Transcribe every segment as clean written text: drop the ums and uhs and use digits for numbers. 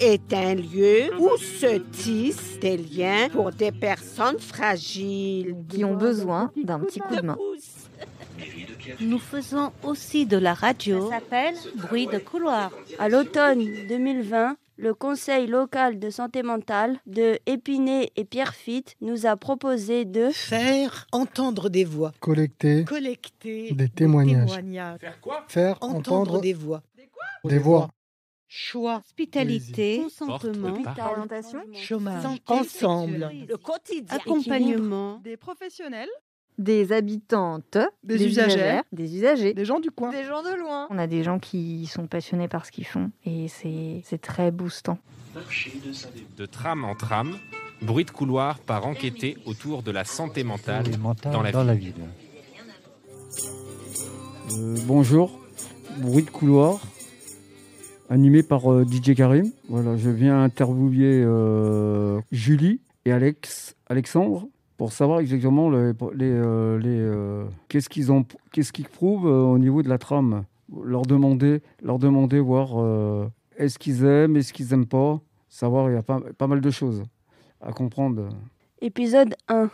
est un lieu où se tissent des liens pour des personnes fragiles qui ont besoin d'un petit coup de main. Nous faisons aussi de la radio. Ça s'appelle Bruit de couloir. À l'automne 2020, le Conseil local de santé mentale de Épinay et Pierrefitte nous a proposé de faire entendre des voix. Collecter Des témoignages. Faire quoi? Faire entendre des voix. Des voix. Choix. Hospitalité, consentement, Orientation, Chômage. santé Ensemble. sexuelle, le quotidien. accompagnement, Des professionnels, des habitantes, Des usagères, des usagers, des gens du coin. des gens de loin. On a des gens qui sont passionnés par ce qu'ils font et c'est très boostant. De tram en tram, Bruit de couloir part enquêter autour de la santé mentale dans la ville. Bonjour, Bruit de couloir, animé par DJ Karim. Voilà, je viens interviewer Julie et Alexandre pour savoir exactement qu'est-ce qu'ils prouvent au niveau de la trame. Leur demander voir est-ce qu'ils aiment, est-ce qu'ils n'aiment pas. Savoir, il y a pas mal de choses à comprendre. épisode 1.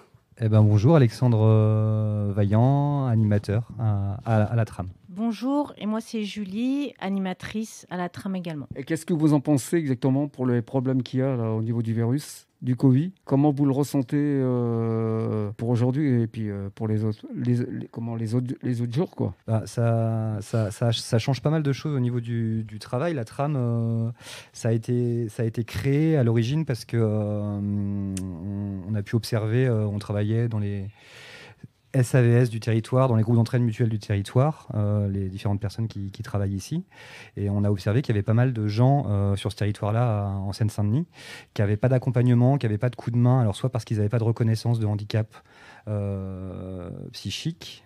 Bonjour, Alexandre Vaillant, animateur à la tram. Bonjour, et moi c'est Julie, animatrice à la tram également. Et qu'est-ce que vous en pensez exactement pour les problèmes qu'il y a là, au niveau du virus, du Covid? Comment vous le ressentez pour aujourd'hui et puis pour les autres jours quoi? Ça change pas mal de choses au niveau du travail. La tram, ça a été créé à l'origine parce que on a pu observer, on travaillait dans les SAVS du territoire, dans les groupes d'entraide mutuelle du territoire, les différentes personnes qui travaillent ici. Et on a observé qu'il y avait pas mal de gens sur ce territoire-là, en Seine-Saint-Denis, qui n'avaient pas d'accompagnement, qui n'avaient pas de coup de main, alors soit parce qu'ils n'avaient pas de reconnaissance de handicap psychique,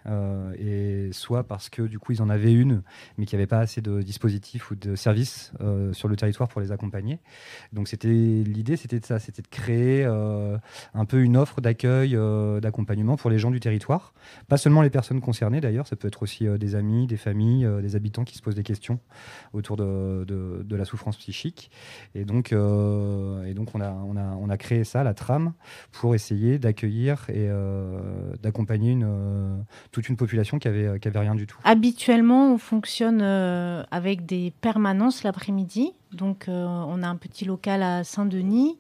et soit parce que du coup ils en avaient une, mais qu'il n'y avait pas assez de dispositifs ou de services sur le territoire pour les accompagner. Donc l'idée c'était de créer un peu une offre d'accueil, d'accompagnement pour les gens du territoire. Pas seulement les personnes concernées d'ailleurs, ça peut être aussi des amis, des familles, des habitants qui se posent des questions autour de la souffrance psychique. Et donc on a créé ça, la tram, pour essayer d'accueillir et d'accompagner toute une population qui avait rien du tout. Habituellement, on fonctionne avec des permanences l'après-midi. Donc, on a un petit local à Saint-Denis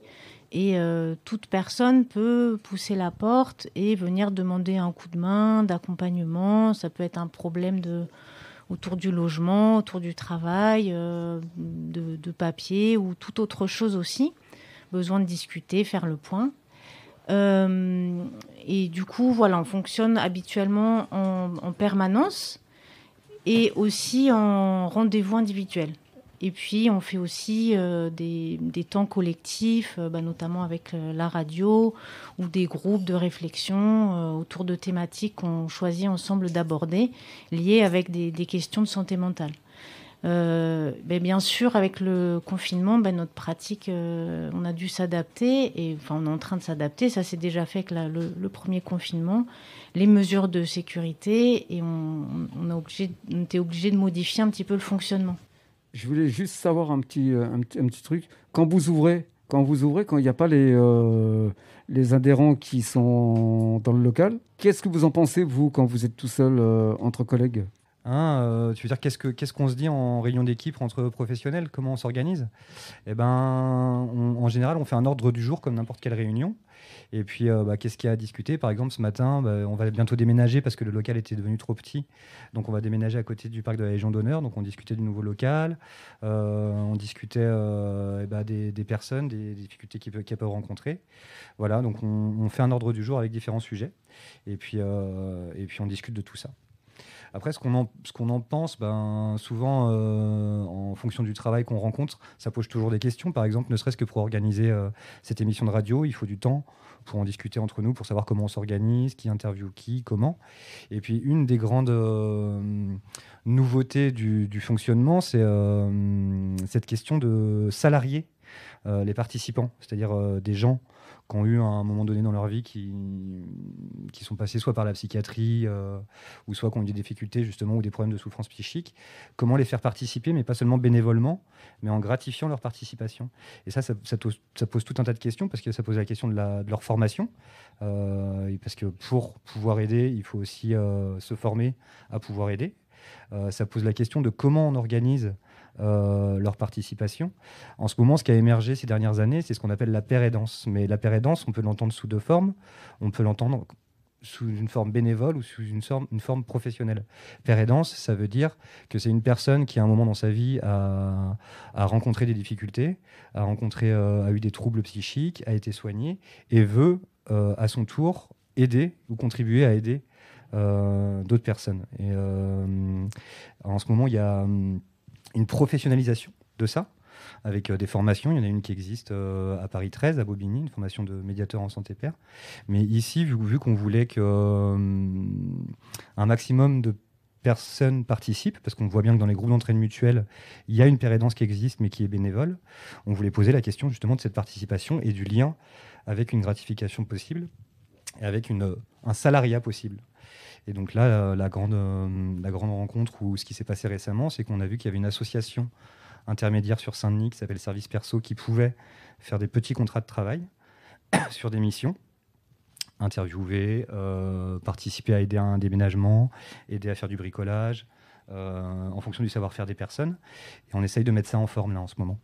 et toute personne peut pousser la porte et venir demander un coup de main, d'accompagnement. Ça peut être un problème autour du logement, autour du travail, de papier ou toute autre chose aussi. Besoin de discuter, faire le point. Et du coup, voilà, on fonctionne habituellement en permanence et aussi en rendez-vous individuel. Et puis, on fait aussi des temps collectifs, notamment avec la radio ou des groupes de réflexion autour de thématiques qu'on choisit ensemble d'aborder, liées avec des questions de santé mentale. Bien sûr, avec le confinement, notre pratique, on a dû s'adapter, et on est en train de s'adapter. Ça s'est déjà fait avec le premier confinement, les mesures de sécurité, et on était obligé de modifier un petit peu le fonctionnement. Je voulais juste savoir un petit truc. Quand vous ouvrez, quand il n'y a pas les adhérents qui sont dans le local, qu'est-ce que vous en pensez, vous, quand vous êtes tout seul entre collègues? Tu veux dire qu'est-ce qu'on se dit en réunion d'équipe entre professionnels? Comment on s'organise? En général, on fait un ordre du jour comme n'importe quelle réunion. Et puis, qu'est-ce qu'il y a à discuter? Par exemple, ce matin, on va bientôt déménager parce que le local était devenu trop petit. Donc, on va déménager à côté du parc de la Légion d'honneur. Donc, on discutait du nouveau local. On discutait des personnes, des difficultés qu'elles peuvent rencontrer. Voilà, donc on fait un ordre du jour avec différents sujets. Et puis on discute de tout ça. Après, ce qu'on en pense, souvent, en fonction du travail qu'on rencontre, ça pose toujours des questions. Par exemple, ne serait-ce que pour organiser cette émission de radio, il faut du temps pour en discuter entre nous, pour savoir comment on s'organise, qui interviewe qui, comment. Et puis, une des grandes nouveautés du fonctionnement, c'est cette question de salariés les participants, c'est-à-dire des gens qui ont eu à un moment donné dans leur vie qui sont passés soit par la psychiatrie ou soit qui ont eu des difficultés justement ou des problèmes de souffrance psychique, comment les faire participer, mais pas seulement bénévolement, mais en gratifiant leur participation. Et ça pose tout un tas de questions, parce que ça pose la question de leur formation, parce que pour pouvoir aider, il faut aussi se former à pouvoir aider. Ça pose la question de comment on organise leur participation. En ce moment, ce qui a émergé ces dernières années, c'est ce qu'on appelle la pair-aidance. Mais la pair-aidance, on peut l'entendre sous deux formes. On peut l'entendre sous une forme bénévole ou sous une forme professionnelle. Pair-aidance, ça veut dire que c'est une personne qui, à un moment dans sa vie, a rencontré des difficultés, a eu des troubles psychiques, a été soignée et veut, à son tour, aider ou contribuer à aider d'autres personnes. Et en ce moment, il y a une professionnalisation de ça, avec des formations. Il y en a une qui existe à Paris 13, à Bobigny, une formation de médiateur en santé pair. Mais ici, vu qu'on voulait qu'un maximum de personnes participent, parce qu'on voit bien que dans les groupes d'entraide mutuelle, il y a une pair-aidance qui existe, mais qui est bénévole, on voulait poser la question justement de cette participation et du lien avec une gratification possible et avec un salariat possible. Et donc là, la grande rencontre, ou ce qui s'est passé récemment, c'est qu'on a vu qu'il y avait une association intermédiaire sur Saint-Denis qui s'appelle Service Perso, qui pouvait faire des petits contrats de travail sur des missions, interviewer, participer à aider à un déménagement, aider à faire du bricolage, en fonction du savoir-faire des personnes. Et on essaye de mettre ça en forme là en ce moment.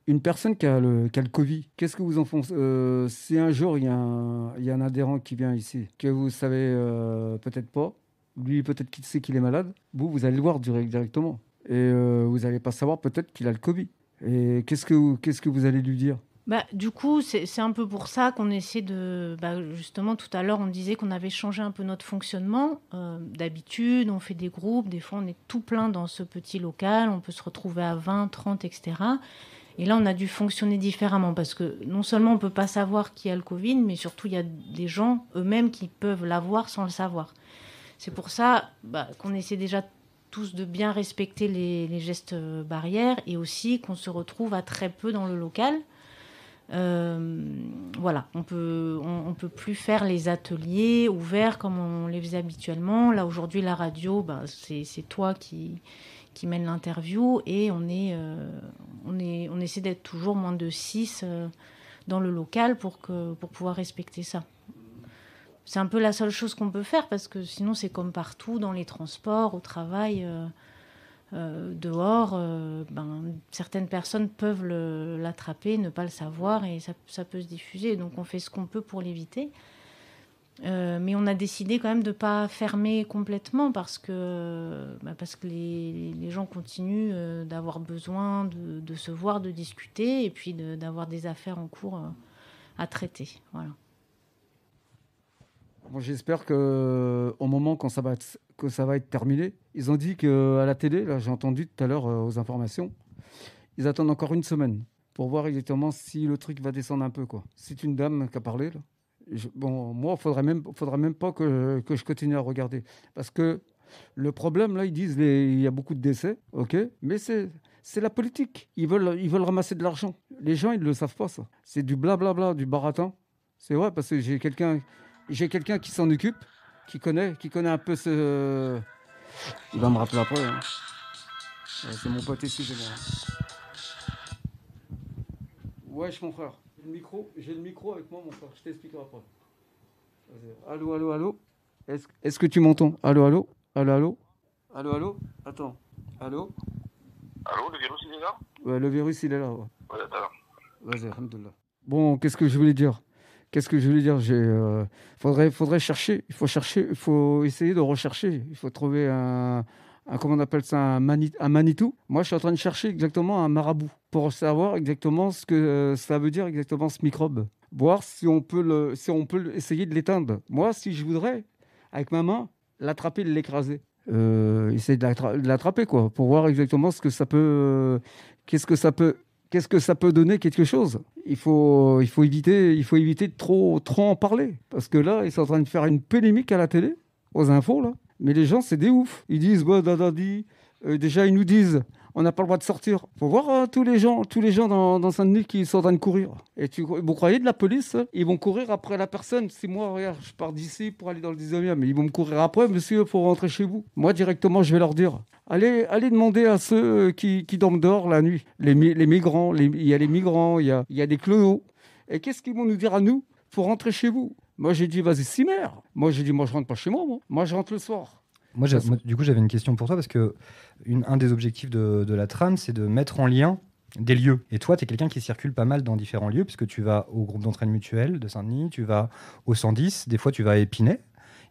Une personne qui a le Covid, qu'est-ce que vous en pensez si un jour il y a un adhérent qui vient ici, que vous savez peut-être pas, lui peut-être qu'il sait qu'il est malade, vous allez le voir directement. Et vous n'allez pas savoir peut-être qu'il a le Covid. Et qu'est-ce que vous allez lui dire ? Du coup, c'est un peu pour ça qu'on essaie de... justement, tout à l'heure, on disait qu'on avait changé un peu notre fonctionnement. D'habitude, on fait des groupes. Des fois, on est tout plein dans ce petit local. On peut se retrouver à 20, 30, etc. Et là, on a dû fonctionner différemment parce que non seulement on ne peut pas savoir qui a le Covid, mais surtout, il y a des gens eux-mêmes qui peuvent l'avoir sans le savoir. C'est pour ça qu'on essaie déjà tous de bien respecter les gestes barrières et aussi qu'on se retrouve à très peu dans le local. Voilà, on peut plus faire les ateliers ouverts comme on les faisait habituellement. Là, aujourd'hui, la radio, c'est toi qui mène l'interview et on essaie d'être toujours moins de 6 dans le local pour pouvoir respecter ça. C'est un peu la seule chose qu'on peut faire parce que sinon c'est comme partout, dans les transports, au travail, dehors, certaines personnes peuvent l'attraper, ne pas le savoir et ça peut se diffuser. Donc on fait ce qu'on peut pour l'éviter. Mais on a décidé quand même de ne pas fermer complètement parce que les gens continuent d'avoir besoin de se voir, de discuter et puis d'avoir des affaires en cours à traiter. Voilà. Bon, j'espère qu'au moment que ça va être terminé, ils ont dit qu'à la télé, là, j'ai entendu tout à l'heure aux informations, ils attendent encore 1 semaine pour voir exactement si le truc va descendre un peu, quoi. C'est une dame qui a parlé, là. Moi, faudrait même pas que je continue à regarder. Parce que le problème, là, ils disent il y a beaucoup de décès, ok, mais c'est la politique. Ils veulent ramasser de l'argent. Les gens, ils ne le savent pas, ça. C'est du blablabla, du baratin. C'est vrai, parce que j'ai quelqu'un qui s'en occupe, qui connaît un peu ce... Il va me rappeler après. Hein. C'est mon pote ici, Wesh, mon frère. J'ai le micro avec moi, mon frère. Je t'expliquerai après. Allô. Est-ce que tu m'entends ? Allô. Attends. Allô, le virus, il est là ? Ouais, le virus, il est là. Ouais. Ouais, d'accord. Vas-y, alhamdoulilah. Bon, qu'est-ce que je voulais dire ? Faudrait chercher. Il faut essayer de rechercher. Il faut trouver comment on appelle ça, un Manitou. Moi, je suis en train de chercher exactement un marabout pour savoir exactement ce que ça veut dire exactement ce microbe. Voir si on peut essayer de l'éteindre. Moi, si je voudrais, avec ma main, l'attraper, l'écraser. Essayer de l'attraper, quoi, pour voir exactement ce que ça peut. Qu'est-ce que ça peut donner quelque chose. Il faut éviter de trop en parler. Parce que là, ils sont en train de faire une polémique à la télé, aux infos, là. Mais les gens, c'est des oufs. Ils disent, déjà, ils nous disent, On n'a pas le droit de sortir. Faut voir tous les gens dans Saint-Denis qui sont en train de courir. Et vous croyez de la police, ils vont courir après la personne. Si moi, regarde, je pars d'ici pour aller dans le 19e, mais ils vont me courir après, monsieur, pour rentrer chez vous. Moi, directement, je vais leur dire, allez demander à ceux qui dorment dehors la nuit. Les migrants, il y a les migrants, il y a des clodos. Et qu'est-ce qu'ils vont nous dire à nous pour rentrer chez vous? Moi, j'ai dit, vas-y, cimer. Moi, j'ai dit, moi, je rentre pas chez moi. Moi, je rentre le soir. Moi, du coup, j'avais une question pour toi parce que un des objectifs de la trame, c'est de mettre en lien des lieux. Et toi, tu es quelqu'un qui circule pas mal dans différents lieux puisque tu vas au groupe d'entraide mutuelle de Saint-Denis, tu vas au 110, des fois tu vas à Épinay,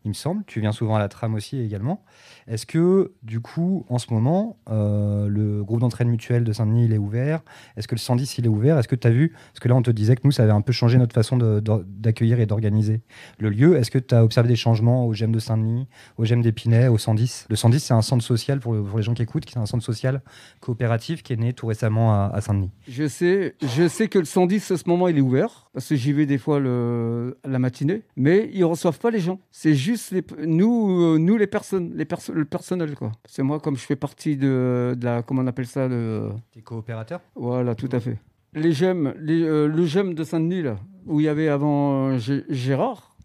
il me semble. Tu viens souvent à la trame aussi également. Est-ce que, du coup, en ce moment, le groupe d'entraide mutuelle de Saint-Denis, il est ouvert? Est-ce que le 110, il est ouvert? Est-ce que tu as vu? Parce que là, on te disait que nous, ça avait un peu changé notre façon d'accueillir et d'organiser le lieu. Est-ce que tu as observé des changements au GEM de Saint-Denis, au GEM d'Épinay, au 110? Le 110, c'est un centre social, pour les gens qui écoutent, c'est un centre social coopératif qui est né tout récemment à Saint-Denis. Je sais que le 110, à ce moment, il est ouvert, parce que j'y vais des fois la matinée, mais ils ne reçoivent pas les gens. C'est juste nous les personnes, le personnel, quoi. C'est moi, comme je fais partie de la, comment on appelle ça, T'es coopérateur? Voilà, tout à fait. Le GEM de Saint-Denis, là, où il y avait avant Gérard,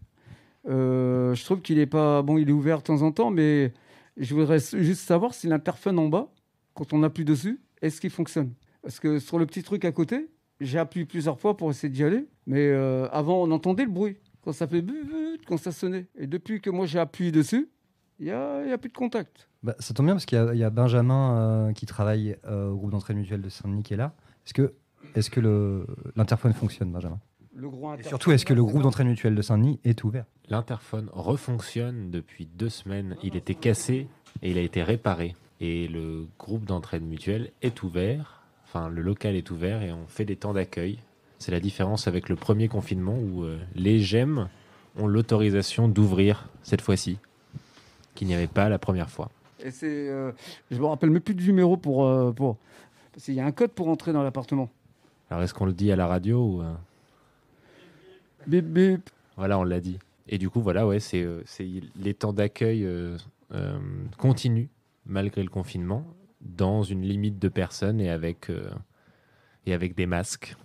je trouve qu'il est pas bon, il est ouvert de temps en temps, mais je voudrais juste savoir si l'interphone en bas, quand on appuie dessus, est-ce qu'il fonctionne? Parce que sur le petit truc à côté, j'ai appuyé plusieurs fois pour essayer d'y aller, mais avant on entendait le bruit quand ça fait quand ça sonnait. Et depuis que moi j'ai appuyé dessus, il y a plus de contact. Bah, ça tombe bien parce qu'il y a Benjamin qui travaille au groupe d'entraide mutuelle de Saint-Denis qui est là. Est-ce que l'interphone fonctionne, Benjamin? Et surtout, est-ce que le groupe d'entraide mutuelle de Saint-Denis est ouvert? L'interphone refonctionne depuis 2 semaines. Il était cassé et il a été réparé. Et le groupe d'entraide mutuelle est ouvert. Enfin, le local est ouvert et on fait des temps d'accueil. C'est la différence avec le premier confinement où les GEM ont l'autorisation d'ouvrir cette fois-ci, qu'il n'y avait pas la première fois. Et je me rappelle même plus du numéro pour parce qu'il y a un code pour entrer dans l'appartement. Alors est-ce qu'on le dit à la radio ou Bip bip. Voilà, on l'a dit. Et du coup, voilà, ouais, c'est les temps d'accueil continuent malgré le confinement, dans une limite de personnes et avec des masques.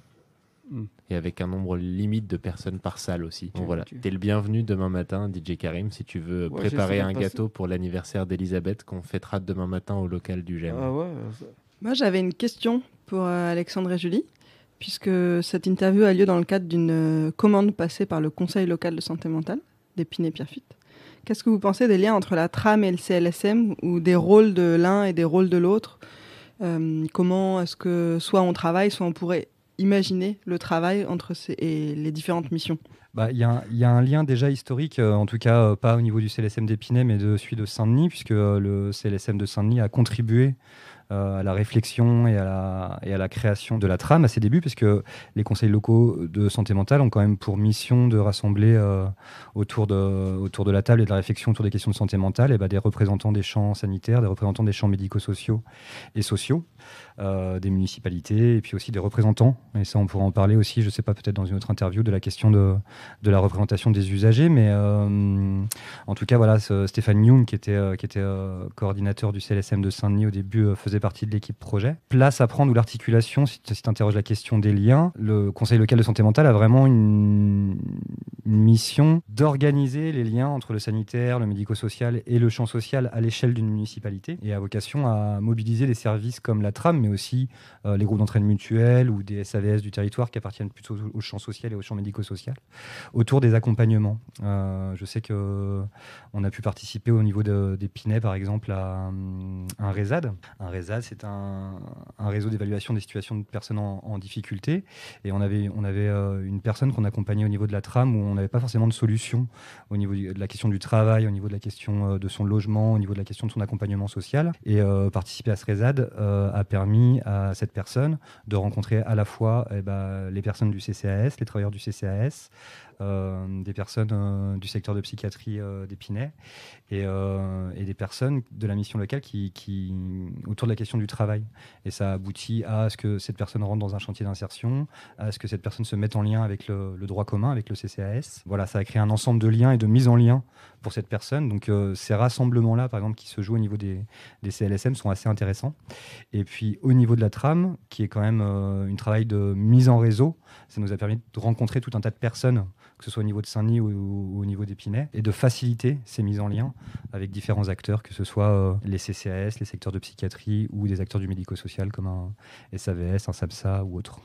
Et avec un nombre limite de personnes par salle aussi. Donc voilà, t'es le bienvenu demain matin, DJ Karim, si tu veux préparer un gâteau pour l'anniversaire d'Elisabeth qu'on fêtera demain matin au local du GEM. Ah ouais, Moi, j'avais une question pour Alexandre et Julie, puisque cette interview a lieu dans le cadre d'une commande passée par le Conseil local de santé mentale d'Épinay-Pierrefitte. Qu'est-ce que vous pensez des liens entre la trame et le CLSM, ou des rôles de l'un et des rôles de l'autre? Comment est-ce que soit on travaille, soit on pourrait imaginer le travail entre les différentes missions? Il y a un lien déjà historique, en tout cas pas au niveau du CLSM d'Épinay, mais de celui de Saint-Denis, puisque le CLSM de Saint-Denis a contribué à la réflexion et à la création de la trame à ses débuts, parce que les conseils locaux de santé mentale ont quand même pour mission de rassembler autour de la table et de la réflexion autour des questions de santé mentale des représentants des champs sanitaires, des représentants des champs médico-sociaux et sociaux, des municipalités, et puis aussi des représentants, et ça on pourra en parler aussi, je ne sais pas, peut-être dans une autre interview, de la question de la représentation des usagers, mais en tout cas voilà, Stéphane Young qui était coordinateur du CLSM de Saint-Denis au début faisait partie de l'équipe projet. Place à prendre, ou l'articulation, si tu interroges la question des liens, le Conseil local de santé mentale a vraiment une mission d'organiser les liens entre le sanitaire, le médico-social et le champ social à l'échelle d'une municipalité, et a vocation à mobiliser des services comme la trame, mais aussi les groupes d'entraide mutuelle ou des SAVS du territoire qui appartiennent plutôt au champ social et au champ médico-social, autour des accompagnements. Je sais qu'on a pu participer au niveau d'Épinay, par exemple, à un RESAD. Un RESAD, c'est un réseau d'évaluation des situations de personnes en difficulté, et on avait une personne qu'on accompagnait au niveau de la trame, où on n'avait pas forcément de solution au niveau de la question du travail, au niveau de la question de son logement, au niveau de la question de son accompagnement social, et participer à ce RESAD a permis à cette personne de rencontrer à la fois les personnes du CCAS, les travailleurs du CCAS, des personnes du secteur de psychiatrie d'Épinay, et des personnes de la mission locale qui autour de la question du travail. Et ça aboutit à ce que cette personne rentre dans un chantier d'insertion, à ce que cette personne se mette en lien avec le droit commun, avec le CCAS. Voilà, ça a créé un ensemble de liens et de mise en lien pour cette personne. Donc ces rassemblements-là, par exemple, qui se jouent au niveau des CLSM sont assez intéressants. Et puis au niveau de la trame, qui est quand même un travail de mise en réseau, ça nous a permis de rencontrer tout un tas de personnes, que ce soit au niveau de Saint-Denis ou au niveau d'Épinay, et de faciliter ces mises en lien avec différents acteurs, que ce soit les CCAS, les secteurs de psychiatrie ou des acteurs du médico-social comme un SAVS, un SAPSA ou autre.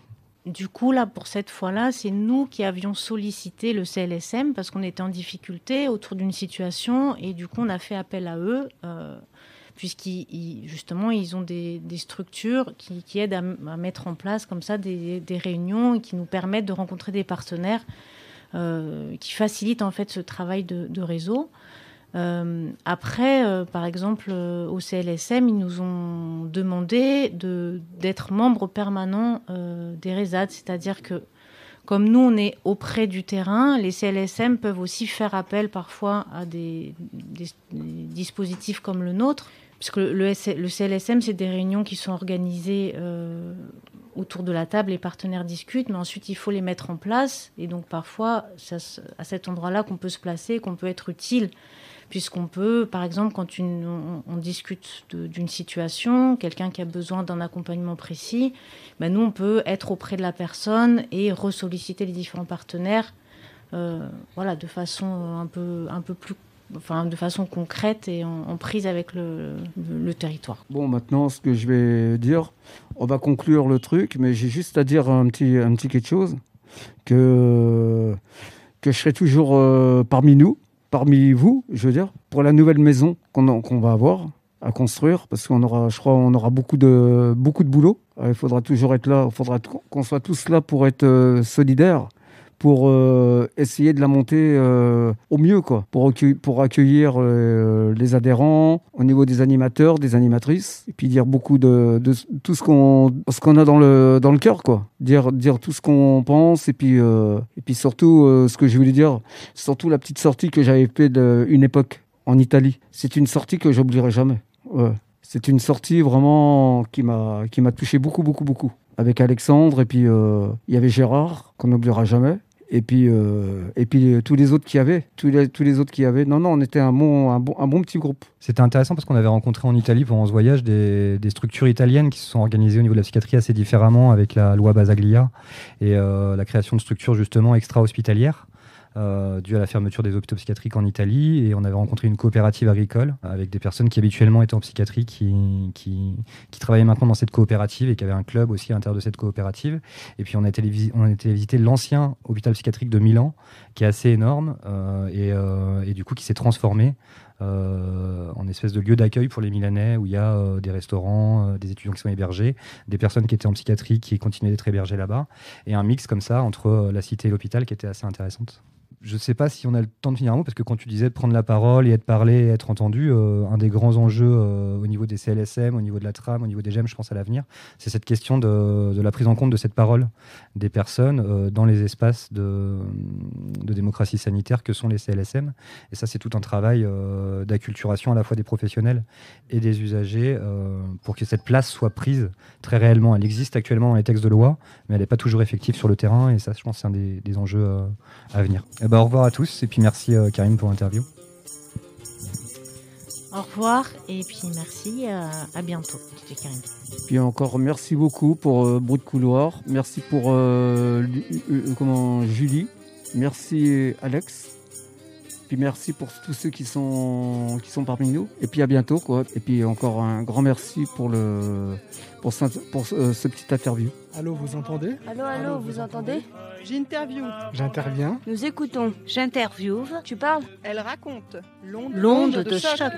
Du coup, là, pour cette fois-là, c'est nous qui avions sollicité le CLSM parce qu'on était en difficulté autour d'une situation et du coup, on a fait appel à eux puisqu'ils justement, ils ont des structures qui aident à mettre en place comme ça des réunions et qui nous permettent de rencontrer des partenaires qui facilitent en fait ce travail de réseau. Après, par exemple, au CLSM, ils nous ont demandé d'être membres permanents des RESAD, c'est-à-dire que comme nous, on est auprès du terrain, les CLSM peuvent aussi faire appel parfois à des dispositifs comme le nôtre, puisque le CLSM, c'est des réunions qui sont organisées autour de la table, les partenaires discutent, mais ensuite il faut les mettre en place, et donc parfois, c'est à cet endroit-là qu'on peut se placer, qu'on peut être utile, puisqu'on peut, par exemple, quand on discute d'une situation, quelqu'un qui a besoin d'un accompagnement précis, nous, on peut être auprès de la personne et ressolliciter les différents partenaires de façon un peu plus, de façon concrète et en prise avec le territoire. Bon, maintenant, ce que je vais dire, on va conclure le truc, mais j'ai juste à dire un petit quelque chose, que je serai toujours parmi vous, je veux dire, pour la nouvelle maison qu'on va avoir à construire, parce qu'on aura, je crois, beaucoup de boulot. Il faudra toujours être là, il faudra qu'on soit tous là pour être solidaires, pour essayer de la monter au mieux, quoi, pour accueillir les adhérents, au niveau des animateurs, des animatrices, et puis dire beaucoup de tout ce qu'on a dans le cœur, quoi. Dire tout ce qu'on pense, et puis surtout, ce que je voulais dire, surtout la petite sortie que j'avais fait d'une époque en Italie. C'est une sortie que j'oublierai jamais. Ouais. C'est une sortie vraiment qui m'a touché beaucoup, beaucoup, beaucoup. Avec Alexandre, et puis il y avait Gérard, qu'on n'oubliera jamais. Et puis tous les autres qui avaient, non, on était un bon petit groupe. C'était intéressant parce qu'on avait rencontré en Italie pendant ce voyage des structures italiennes qui se sont organisées au niveau de la psychiatrie assez différemment avec la loi Basaglia et la création de structures justement extra-hospitalières. Dû à la fermeture des hôpitaux psychiatriques en Italie, et on avait rencontré une coopérative agricole avec des personnes qui habituellement étaient en psychiatrie qui travaillaient maintenant dans cette coopérative et qui avaient un club aussi à l'intérieur de cette coopérative. Et puis on a été visiter l'ancien hôpital psychiatrique de Milan, qui est assez énorme et du coup qui s'est transformé en espèce de lieu d'accueil pour les Milanais, où il y a des restaurants, des étudiants qui sont hébergés, des personnes qui étaient en psychiatrie qui continuaient d'être hébergées là-bas, et un mix comme ça entre la cité et l'hôpital qui était assez intéressante. Je ne sais pas si on a le temps de finir un mot, parce que quand tu disais de prendre la parole et être parlé et être entendu, un des grands enjeux au niveau des CLSM, au niveau de la trame, au niveau des GEM, je pense à l'avenir, c'est cette question de la prise en compte de cette parole des personnes dans les espaces de démocratie sanitaire que sont les CLSM. Et ça, c'est tout un travail d'acculturation à la fois des professionnels et des usagers pour que cette place soit prise très réellement. Elle existe actuellement dans les textes de loi, mais elle n'est pas toujours effective sur le terrain, et ça, je pense, c'est un des enjeux à venir. Au revoir à tous, et puis merci Karim pour l'interview. Au revoir, et puis merci, à bientôt, DJ Karim. Puis encore merci beaucoup pour Bruit de Couloir, merci pour Julie, merci Alex, puis merci pour tous ceux qui sont parmi nous, et puis à bientôt, quoi. Et puis encore un grand merci pour ce petit interview. Allô, vous entendez ? Allô, vous entendez ? J'interview. J'interviens. Nous écoutons. J'interviewe. Tu parles ? Elle raconte. L'onde de choc.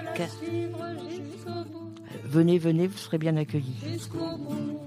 Venez, vous serez bien accueillis. Jusqu'au bout.